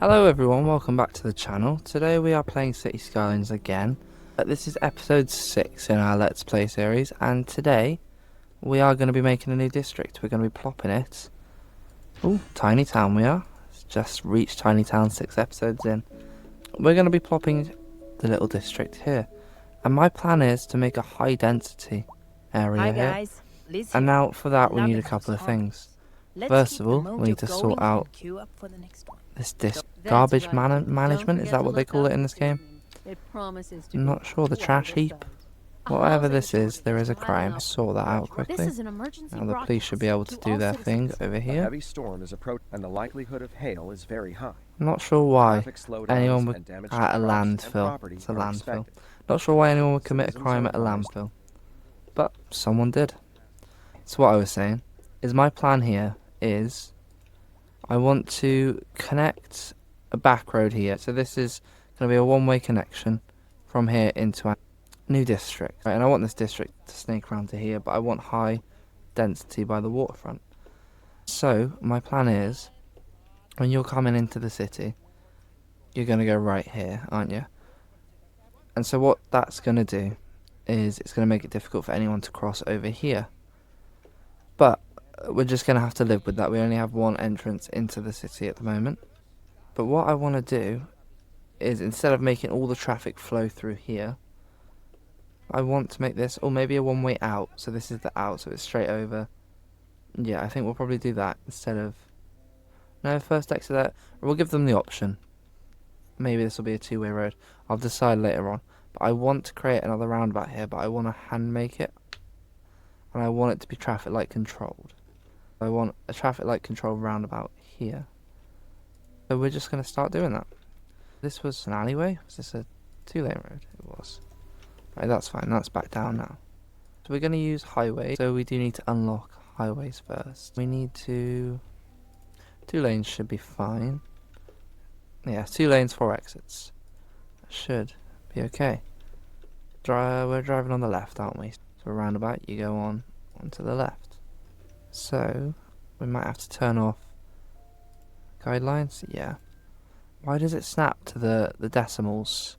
Hello everyone, welcome back to the channel. Today we are playing City Skylines again. This is episode 6 in our Let's Play series, and today we are going to be making a new district. We're going to be plopping it. Ooh, Tiny Town we are. It's just reached Tiny Town 6 episodes in. We're going to be plopping the little district here. And my plan is to make a high density area Hi here. guys, Liz And here. now for that we Love need a the couple of house things. Let's First keep of the all, we mojo need to sort going out and queue up for the next one. this That's garbage right. Don't management. Is forget that to what they look call out it in for this game? Susan. It promises to I'm be not sure. The quite trash a heap? sight. Whatever Housing this is, there is a shortage, I crime. know. Saw that out This quickly. is an emergency Now the police should be able to broadcast do all their thing citizens. over A here. heavy storm is approaching, and the likelihood of hail is very high. I'm not sure why Traffic slowdowns anyone would and damage to at a crops and landfill. property It's a are landfill. expected. Not sure why anyone would commit a Citizens crime are at a advised. landfill, but someone did. So what I was saying is my plan here is I want to connect a back road here. So this is going to be a one-way connection from here into a new district. Right, and I want this district to snake around to here, but I want high density by the waterfront. So my plan is when you're coming into the city, you're going to go right here, aren't you? And so what that's going to do is it's going to make it difficult for anyone to cross over here. But we're just going to have to live with that. We only have one entrance into the city at the moment. But what I want to do is instead of making all the traffic flow through here, I want to make this, or maybe a one-way out. So this is the out, so it's straight over. Yeah, I think we'll probably do that instead of... No, first exit there. We'll give them the option. Maybe this will be a two-way road. I'll decide later on. But I want to create another roundabout here, but I want to hand make it. And I want it to be traffic light controlled. I want a traffic light controlled roundabout here. So we're just going to start doing that. This was an alleyway? Was this a two-lane road? It was. Right, that's fine. That's back down now. So we're going to use highway. So we do need to unlock highways first. We need to... 2 lanes should be fine. Yeah, 2 lanes, 4 exits. Should be okay. We're driving on the left, aren't we? So a roundabout, you go onto the left. So we might have to turn off guidelines. Yeah. Why does it snap to the decimals?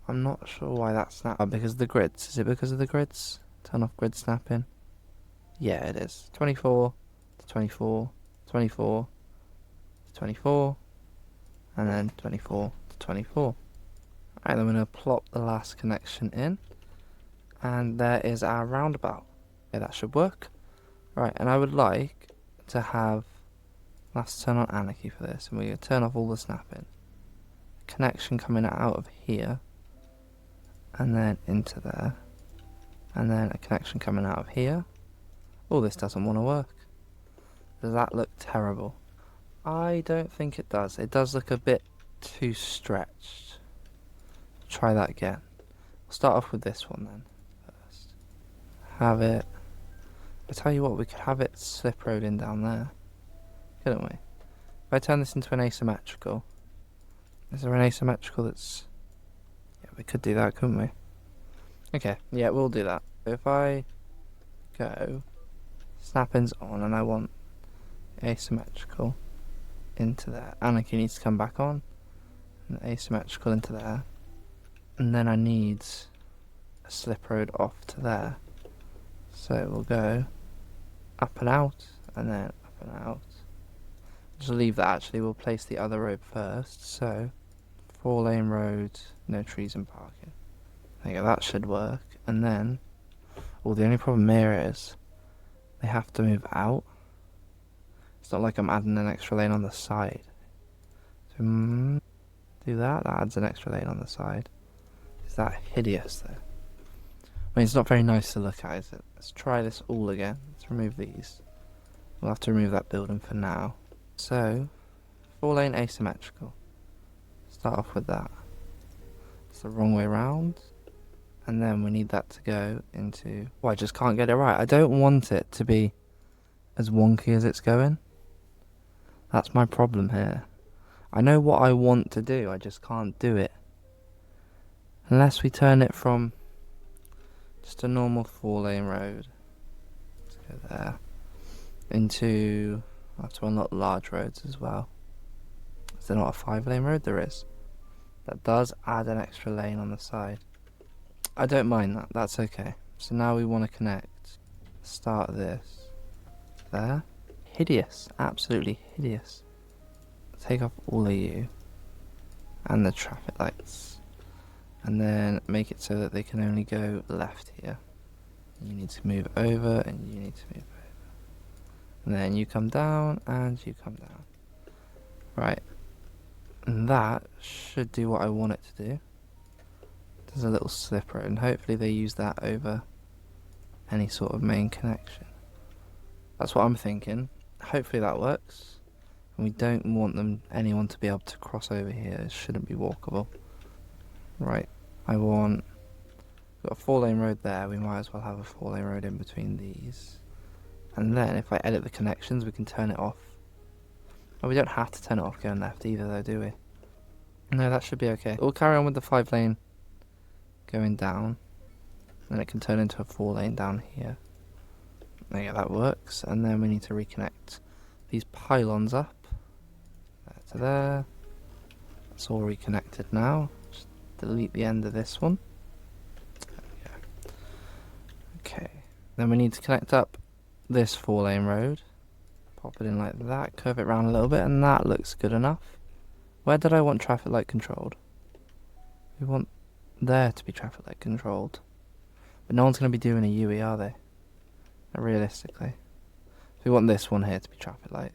I'm not sure why that snapped. Oh, because of the grids. Is it because of the grids? Turn off grid snapping. Yeah, it is. 24 to 24, 24 to 24, and then 24 to 24. Alright, then we're going to plop the last connection in. And there is our roundabout. Yeah, that should work. Right, and I would like to have... Let's turn on anarchy for this. And we're going to turn off all the snapping. Connection coming out of here. And then into there. And then a connection coming out of here. Oh, this doesn't want to work. Does that look terrible? I don't think it does. It does look a bit too stretched. Try that again. We'll start off with this one then. First. Have it... I tell you what, we could have it slip road in down there. Couldn't we? If I turn this into an asymmetrical... Is there an asymmetrical that's... Yeah, we could do that, couldn't we? Okay, yeah, we'll do that. If I go... Snapping's on and I want asymmetrical into there. Anarchy needs to come back on. And asymmetrical into there. And then I need a slip road off to there. So we'll go up and out, and then up and out. Just leave that actually, we'll place the other road first. So, 4-lane road, no trees and parking. There you go, that should work. And then, the only problem here is, they have to move out. It's not like I'm adding an extra lane on the side. So, do that, that adds an extra lane on the side. Is that hideous though? I mean, it's not very nice to look at, is it? Let's try this all again. Let's remove these. We'll have to remove that building for now. So, 4-lane asymmetrical. Start off with that. It's the wrong way round. And then we need that to go into... Oh, I just can't get it right. I don't want it to be as wonky as it's going. That's my problem here. I know what I want to do, I just can't do it. Unless we turn it from just a normal 4-lane road. Let's go there. Into... I have to unlock large roads as well. there not a 5-lane road? There is. That does add an extra lane on the side. I don't mind that, that's okay. So now we want to connect, start this, there. Hideous, absolutely hideous. Take off all of you, and the traffic lights. And then make it so that they can only go left here. You need to move over, and you need to move over. And then you come down, and you come down. Right. And that should do what I want it to do. There's a little slip road, and hopefully they use that over any sort of main connection. That's what I'm thinking. Hopefully that works. And we don't want anyone to be able to cross over here. It shouldn't be walkable. Right. We've got a 4-lane road there. We might as well have a 4-lane road in between these. And then if I edit the connections, we can turn it off. Oh, we don't have to turn it off going left either though, do we? No, that should be okay. We'll carry on with the 5-lane going down. Then it can turn into a 4-lane down here. There you go, that works. And then we need to reconnect these pylons up. There to there. That's all reconnected now. Just delete the end of this one. There we go. Okay. Then we need to connect up this 4-lane road. Pop it in like that, curve it round a little bit, and that looks good enough. Where did I want traffic light controlled? We want there to be traffic light controlled. But no one's going to be doing a UE, are they? Realistically. So we want this one here to be traffic light.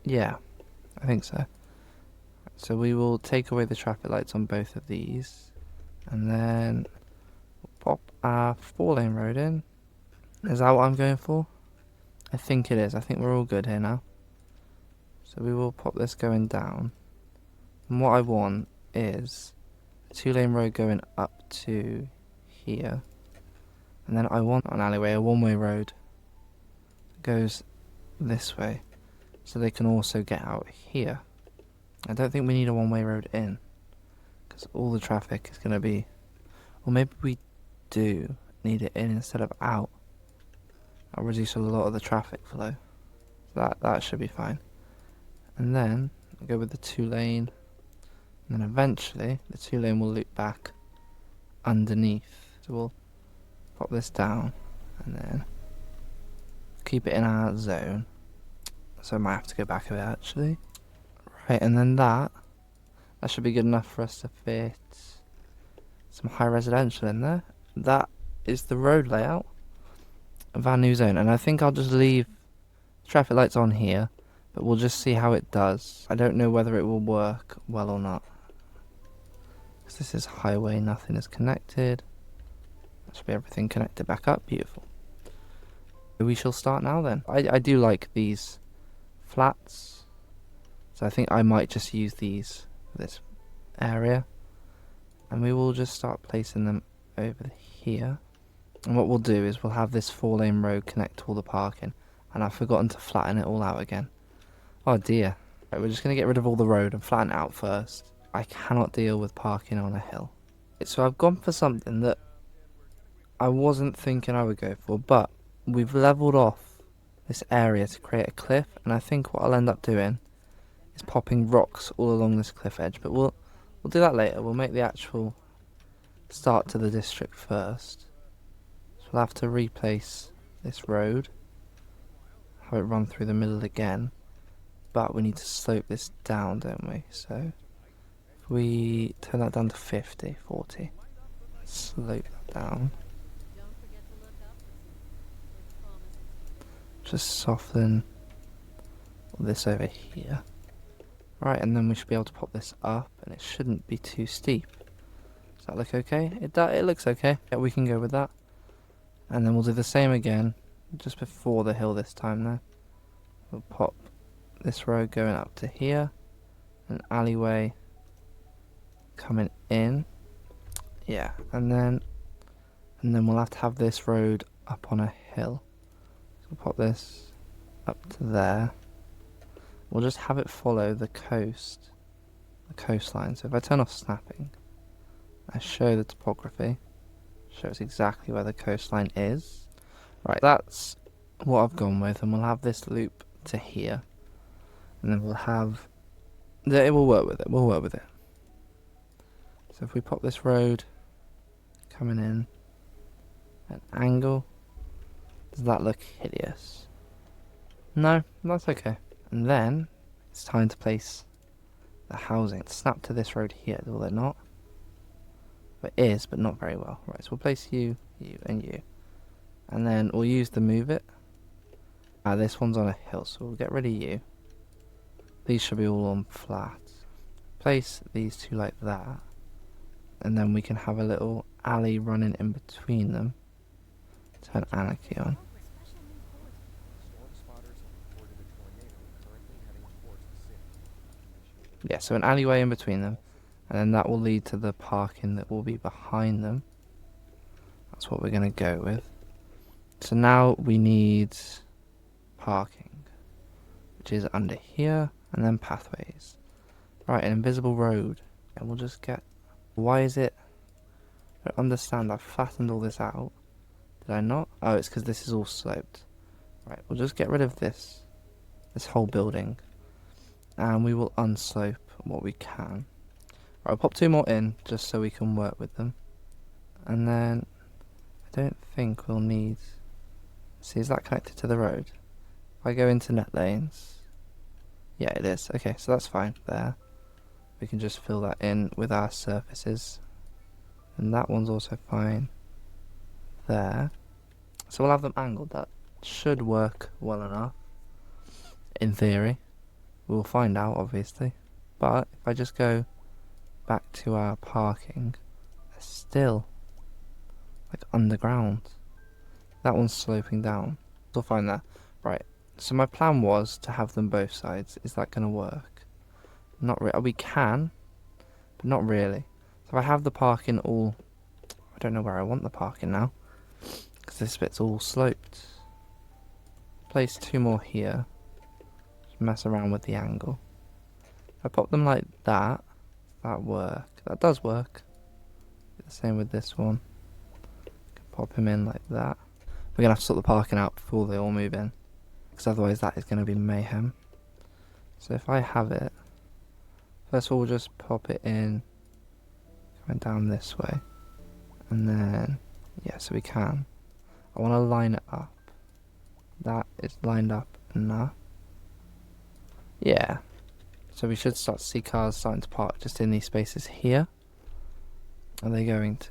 Yeah, I think so. So we will take away the traffic lights on both of these. And then we'll pop our 4-lane road in. Is that what I'm going for? I think it is. I think we're all good here now. So we will pop this going down. And what I want is a 2-lane road going up to here. And then I want an alleyway, a 1-way road that goes this way. So they can also get out here. I don't think we need a 1-way road in. Because all the traffic is going to be... Or maybe we do need it in instead of out. That'll reduce a lot of the traffic flow. So that should be fine. And then I'll go with the 2-lane. And then eventually the 2-lane will loop back underneath. So we'll pop this down and then keep it in our zone. So I might have to go back a bit actually. Right, and then that should be good enough for us to fit some high residential in there. That is the road layout of our new zone, and I think I'll just leave traffic lights on here, but we'll just see how it does. I don't know whether it will work well or not. Because this is highway, nothing is connected. That should be everything connected back up, beautiful. We shall start now then. I do like these flats, so I think I might just use these for this area. And we will just start placing them over here. And what we'll do is we'll have this 4-lane road connect to all the parking. And I've forgotten to flatten it all out again. Oh dear. Right, we're just going to get rid of all the road and flatten it out first. I cannot deal with parking on a hill. So I've gone for something that I wasn't thinking I would go for, but we've leveled off this area to create a cliff, and I think what I'll end up doing is popping rocks all along this cliff edge, but we'll do that later. We'll make the actual start to the district first. So we'll have to replace this road, have it run through the middle again, but we need to slope this down, don't we? So if we turn that down to 50, 40, slope that down. Just soften this over here. Right, and then we should be able to pop this up, and it shouldn't be too steep. Does that look okay? It looks okay. Yeah, we can go with that. And then we'll do the same again, just before the hill this time though. We'll pop this road going up to here, an alleyway coming in. Yeah, and then we'll have to have this road up on a hill. So we'll pop this up to there. We'll just have it follow the coastline. So if I turn off snapping, I show the topography, shows exactly where the coastline is. Right, that's what I've gone with, and we'll have this loop to here, and then we'll have It will work with it. We'll work with it. So if we pop this road coming in an angle, does that look hideous? No, that's okay. And then it's time to place the housing. Snap to this road here, will it not? It is, but not very well. Right, so we'll place you, you, and you. And then we'll use the move it. This one's on a hill, so we'll get rid of you. These should be all on flat. Place these two like that. And then we can have a little alley running in between them. Turn anarchy on. Storm spotters have reported a tornado currently heading towards the city. Yeah, so an alleyway in between them. And then that will lead to the parking that will be behind them. That's what we're going to go with. So now we need parking, which is under here, and then pathways. Right, an invisible road. And we'll just get... Why is it... I don't understand. I've flattened all this out. Did I not? Oh, it's because this is all sloped. Right, we'll just get rid of this whole building. And we will unslope what we can. Right, I'll pop 2 more in, just so we can work with them. And then... I don't think we'll need... See, is that connected to the road? If I go into net lanes... Yeah, it is. Okay, so that's fine there. We can just fill that in with our surfaces. And that one's also fine there. So we'll have them angled. That should work well enough. In theory. We'll find out, obviously. But if I just go back to our parking, they're still like underground. That one's sloping down. We'll find that. Right. So my plan was to have them both sides. Is that going to work? Not really. We can, but not really. So if I have the parking all... I don't know where I want the parking now, because this bit's all sloped. Place 2 more here. Just mess around with the angle. If I pop them like that, that work. That does work. The same with this one. Can pop him in like that. We're going to have to sort the parking out before they all move in, because otherwise that is going to be mayhem. So if I have it, first of all we'll just pop it in, going down this way, and then, yeah, so we can. I want to line it up. That is lined up enough. Yeah. So we should start to see cars starting to park just in these spaces here. Are they going to?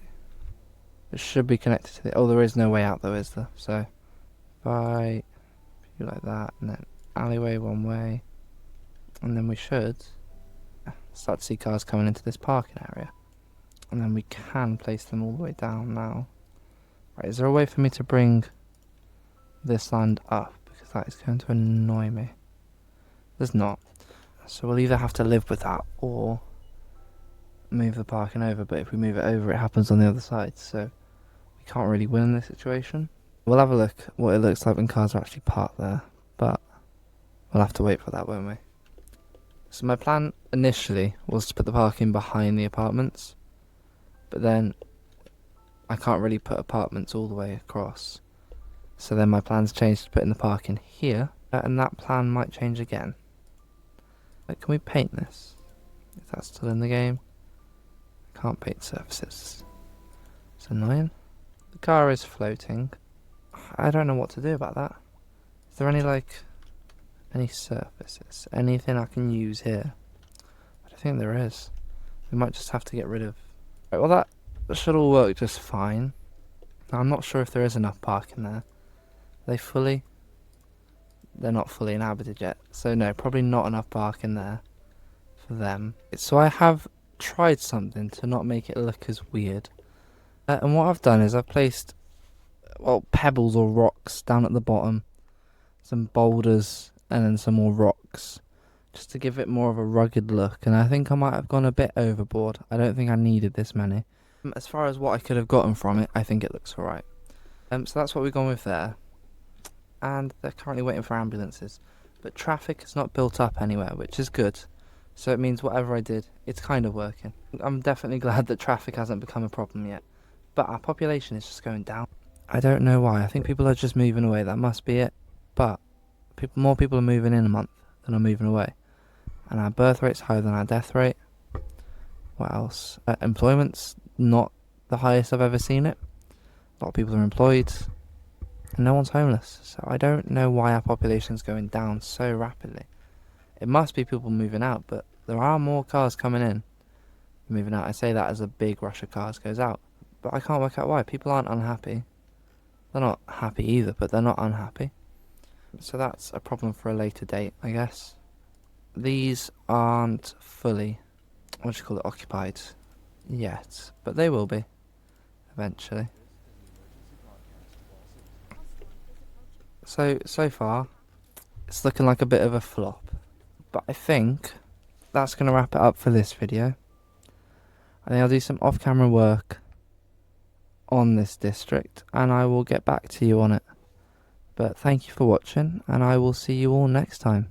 It should be connected to the... Oh, there is no way out though, is there? So, if I do like that, and then alleyway one way, and then we should start to see cars coming into this parking area. And then we can place them all the way down now. Right, is there a way for me to bring this land up? Because that is going to annoy me. There's not. So we'll either have to live with that or move the parking over. But if we move it over, it happens on the other side. So we can't really win in this situation. We'll have a look what it looks like when cars are actually parked there. But we'll have to wait for that, won't we? So my plan initially was to put the parking behind the apartments. But then I can't really put apartments all the way across. So then my plan's changed to putting the parking here. And that plan might change again. Like, can we paint this? If that's still in the game. Can't paint surfaces. It's annoying. The car is floating. I don't know what to do about that. Is there any surfaces? Anything I can use here? I don't think there is. We might just have to get rid of... Right, well, that should all work just fine. Now, I'm not sure if there is enough parking there. Are they fully... They're not fully inhabited yet. So no, probably not enough parking there for them. So I have tried something to not make it look as weird. And what I've done is I've placed, well, pebbles or rocks down at the bottom. Some boulders and then some more rocks. Just to give it more of a rugged look. And I think I might have gone a bit overboard. I don't think I needed this many. As far as what I could have gotten from it, I think it looks alright. So that's what we've gone with there. And they're currently waiting for ambulances. But traffic has not built up anywhere, which is good. So it means whatever I did, it's kind of working. I'm definitely glad that traffic hasn't become a problem yet. But our population is just going down. I don't know why. I think people are just moving away. That must be it. But more people are moving in a month than are moving away. And our birth rate's higher than our death rate. What else? Employment's not the highest I've ever seen it. A lot of people are employed. And no one's homeless. So I don't know why our population's going down so rapidly. It must be people moving out, but there are more cars coming in than moving out. I say that as a big rush of cars goes out. But I can't work out why. People aren't unhappy. They're not happy either, but they're not unhappy. So that's a problem for a later date, I guess. These aren't fully, occupied yet, but they will be eventually. So far, it's looking like a bit of a flop, but I think that's going to wrap it up for this video. I think I'll do some off-camera work on this district, and I will get back to you on it. But thank you for watching, and I will see you all next time.